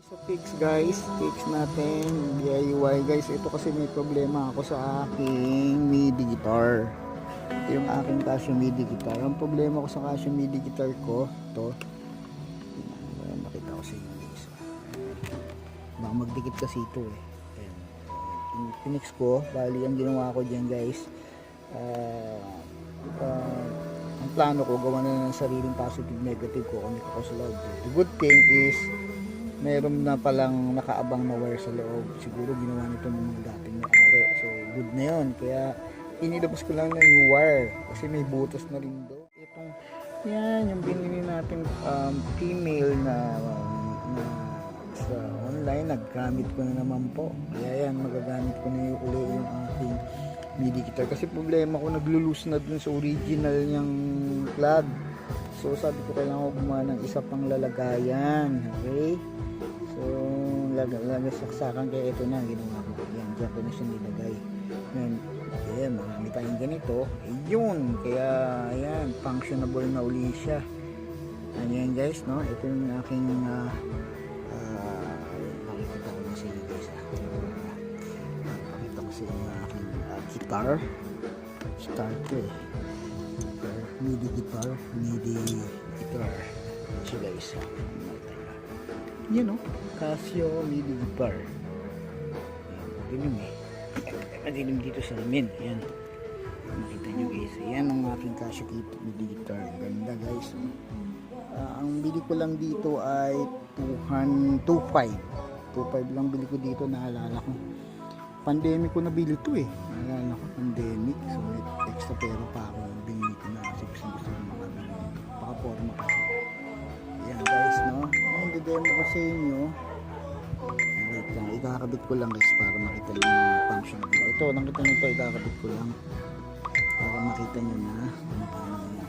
So fix guys, fix natin DIY guys. Ito kasi may problema ako sa aking MIDI guitar. Ito yung aking Casio MIDI guitar. Ang problema ko sa Casio MIDI guitar ko, ito. Makita ko sa inyo guys. Baka magdikit kasi ito eh. Pinix ko, bali ang ginawa ko dyan guys. Ang plano ko, gawa na ng sariling positive negative ko kung ko sa loob. The good thing is meron na palang nakaabang na wire sa loob. Siguro ginawa nito ng mga dating may-ari. So good na yun. Kaya inilabas ko lang na yung wire kasi may butas na rin do. Itong yan yung binili natin female na sa online, naggamit ko na naman po. Kaya yan, magagamit ko na yung uli yung aking MIDI guitar kasi problema ko, naglulus na dun sa original niyang plug. So sabi ko kailangan ko gumawa ng isa pang lalagayan. Okay, so saksakan, kaya ito na ginawa ko yan, dyan ko na siya nilagay. Yan, yeah, marami tayong ganito, yun, kaya ayan, functionable na uli siya. Ayan guys, no, ito yung aking pakikita ko na sa inyo guys, pakita ko sa inyo yung aking guitar to eh. MIDI guitar so guys, yun o, Casio MIDI guitar. Dilim eh, madilim dito sa amin. Yan, makita nyo guys, yan ang aking Casio MIDI guitar. Ganda guys. Ang bili ko lang dito ay 2.5 lang bili ko dito. Naalala ko pandemic ko nabili to eh, naalala ko pandemic. So may extra pera pa ako, binili ko na kasi gusto ko paka-forma kasi. Yan guys, no, ang demo ko sa inyo. Wait lang, ikakabit ko lang guys para makita nyo yung function nila. Ito, nakita nyo ito, ikakabit ko lang para makita nyo na ano paano yan.